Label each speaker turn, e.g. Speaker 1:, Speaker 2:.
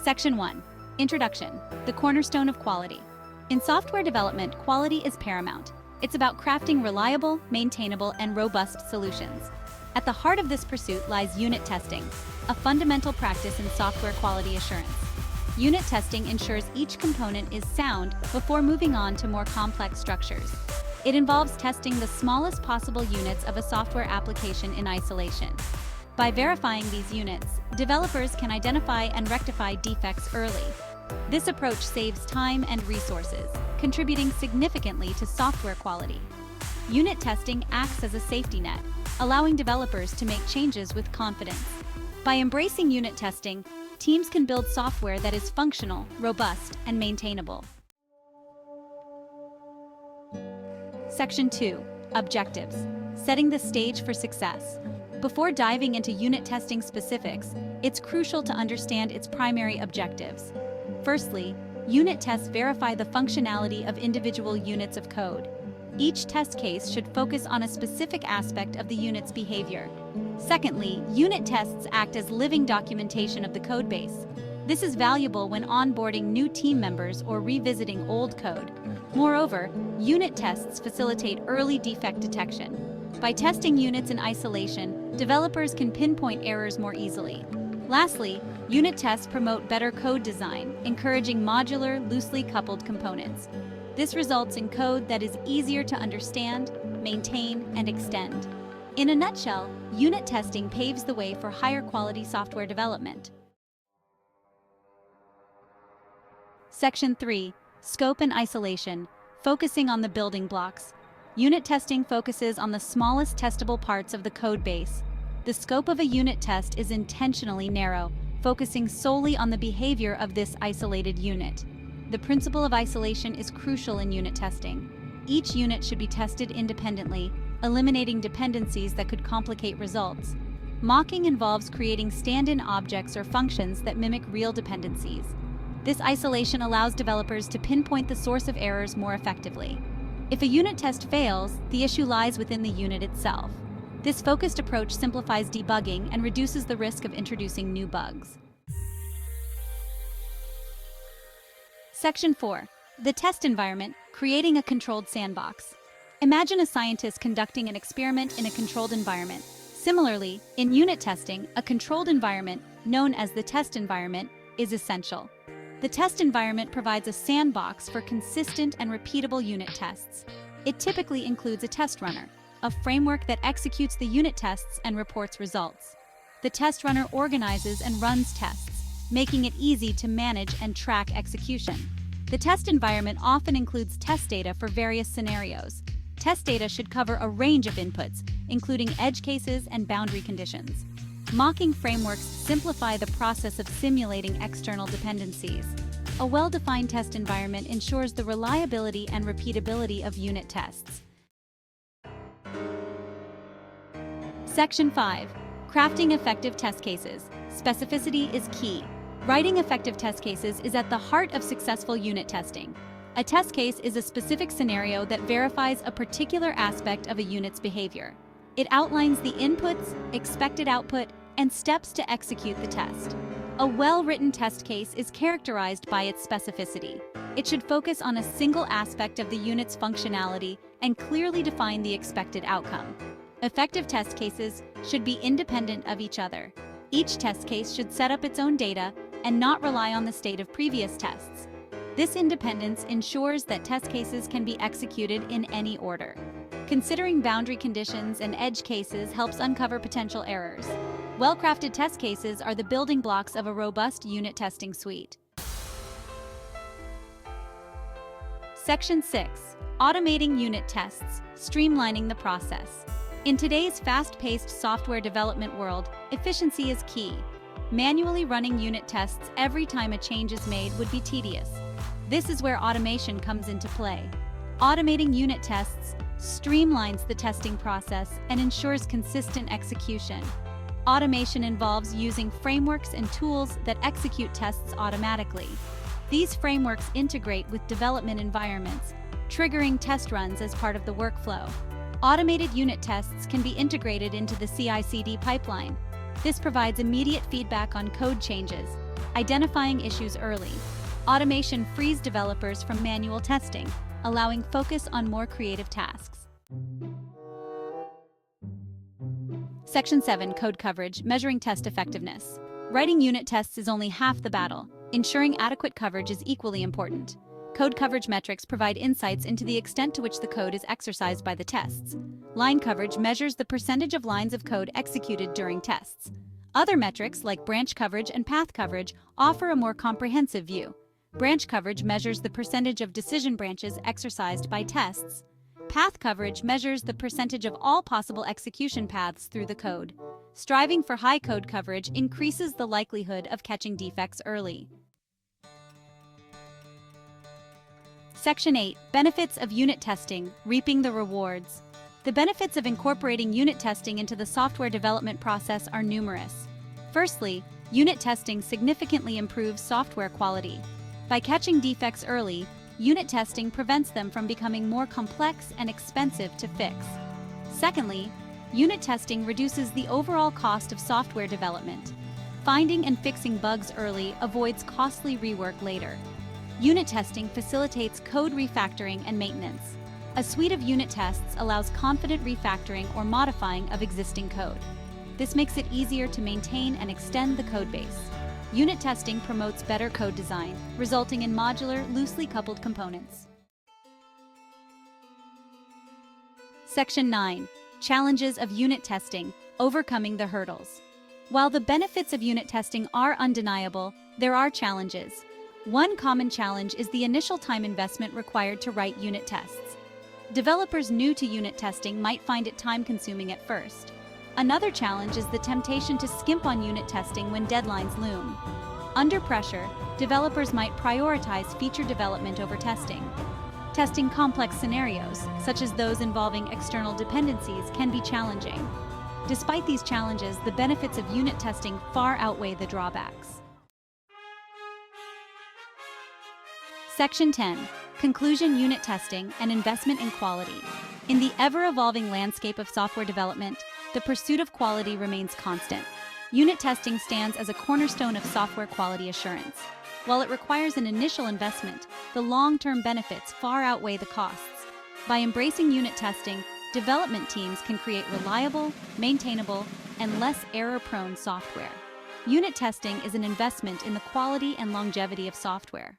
Speaker 1: Section 1. Introduction, the cornerstone of quality. In software development, quality is paramount. It's about crafting reliable, maintainable, and robust solutions. At the heart of this pursuit lies unit testing, a fundamental practice in software quality assurance. Unit testing ensures each component is sound before moving on to more complex structures. It involves testing the smallest possible units of a software application in isolation. By verifying these units, developers can identify and rectify defects early. This approach saves time and resources, contributing significantly to software quality. Unit testing acts as a safety net, allowing developers to make changes with confidence. By embracing unit testing, teams can build software that is functional, robust, and maintainable. Section 2. Objectives. Setting the stage for success. Before diving into unit testing specifics, it's crucial to understand its primary objectives. Firstly, unit tests verify the functionality of individual units of code. Each test case should focus on a specific aspect of the unit's behavior. Secondly, unit tests act as living documentation of the codebase. This is valuable when onboarding new team members or revisiting old code. Moreover, unit tests facilitate early defect detection. By testing units in isolation, developers can pinpoint errors more easily. Lastly, unit tests promote better code design, encouraging modular, loosely coupled components. This results in code that is easier to understand, maintain, and extend. In a nutshell, unit testing paves the way for higher quality software development. Section 3. Scope and isolation, focusing on the building blocks. Unit testing focuses on the smallest testable parts of the code base. The scope of a unit test is intentionally narrow, focusing solely on the behavior of this isolated unit. The principle of isolation is crucial in unit testing. Each unit should be tested independently, eliminating dependencies that could complicate results. Mocking involves creating stand-in objects or functions that mimic real dependencies. This isolation allows developers to pinpoint the source of errors more effectively. If a unit test fails, the issue lies within the unit itself. This focused approach simplifies debugging and reduces the risk of introducing new bugs. Section 4. The test environment, creating a controlled sandbox. Imagine a scientist conducting an experiment in a controlled environment. Similarly, in unit testing, a controlled environment, known as the test environment, is essential. The test environment provides a sandbox for consistent and repeatable unit tests. It typically includes a test runner, a framework that executes the unit tests and reports results. The test runner organizes and runs tests, making it easy to manage and track execution. The test environment often includes test data for various scenarios. Test data should cover a range of inputs, including edge cases and boundary conditions. Mocking frameworks simplify the process of simulating external dependencies. A well-defined test environment ensures the reliability and repeatability of unit tests. Section 5. Crafting effective test cases. Specificity is key. Writing effective test cases is at the heart of successful unit testing. A test case is a specific scenario that verifies a particular aspect of a unit's behavior. It outlines the inputs, expected output, and steps to execute the test. A well-written test case is characterized by its specificity. It should focus on a single aspect of the unit's functionality and clearly define the expected outcome. Effective test cases should be independent of each other. Each test case should set up its own data and not rely on the state of previous tests. This independence ensures that test cases can be executed in any order. Considering boundary conditions and edge cases helps uncover potential errors. Well-crafted test cases are the building blocks of a robust unit testing suite. Section 6. Automating unit tests, streamlining the process. In today's fast-paced software development world, efficiency is key. Manually running unit tests every time a change is made would be tedious. This is where automation comes into play. Automating unit tests streamlines the testing process and ensures consistent execution. Automation involves using frameworks and tools that execute tests automatically. These frameworks integrate with development environments, triggering test runs as part of the workflow. Automated unit tests can be integrated into the CI/CD pipeline. This provides immediate feedback on code changes, identifying issues early. Automation frees developers from manual testing, allowing focus on more creative tasks. Section 7, Code Coverage, Measuring Test Effectiveness. Writing unit tests is only half the battle. Ensuring adequate coverage is equally important. Code coverage metrics provide insights into the extent to which the code is exercised by the tests. Line coverage measures the percentage of lines of code executed during tests. Other metrics, like branch coverage and path coverage, offer a more comprehensive view. Branch coverage measures the percentage of decision branches exercised by tests. Path coverage measures the percentage of all possible execution paths through the code. Striving for high code coverage increases the likelihood of catching defects early. Section 8, Benefits of Unit Testing, Reaping the Rewards. The benefits of incorporating unit testing into the software development process are numerous. Firstly, unit testing significantly improves software quality. By catching defects early, unit testing prevents them from becoming more complex and expensive to fix. Secondly, unit testing reduces the overall cost of software development. Finding and fixing bugs early avoids costly rework later. Unit testing facilitates code refactoring and maintenance. A suite of unit tests allows confident refactoring or modifying of existing code. This makes it easier to maintain and extend the codebase. Unit testing promotes better code design, resulting in modular, loosely coupled components. Section 9, Challenges of Unit Testing, Overcoming the Hurdles. While the benefits of unit testing are undeniable, there are challenges. One common challenge is the initial time investment required to write unit tests. Developers new to unit testing might find it time-consuming at first. Another challenge is the temptation to skimp on unit testing when deadlines loom. Under pressure, developers might prioritize feature development over testing. Testing complex scenarios, such as those involving external dependencies, can be challenging. Despite these challenges, the benefits of unit testing far outweigh the drawbacks. Section 10, Conclusion Unit Testing and Investment in Quality. In the ever-evolving landscape of software development, the pursuit of quality remains constant. Unit testing stands as a cornerstone of software quality assurance. While it requires an initial investment, the long-term benefits far outweigh the costs. By embracing unit testing, development teams can create reliable, maintainable, and less error-prone software. Unit testing is an investment in the quality and longevity of software.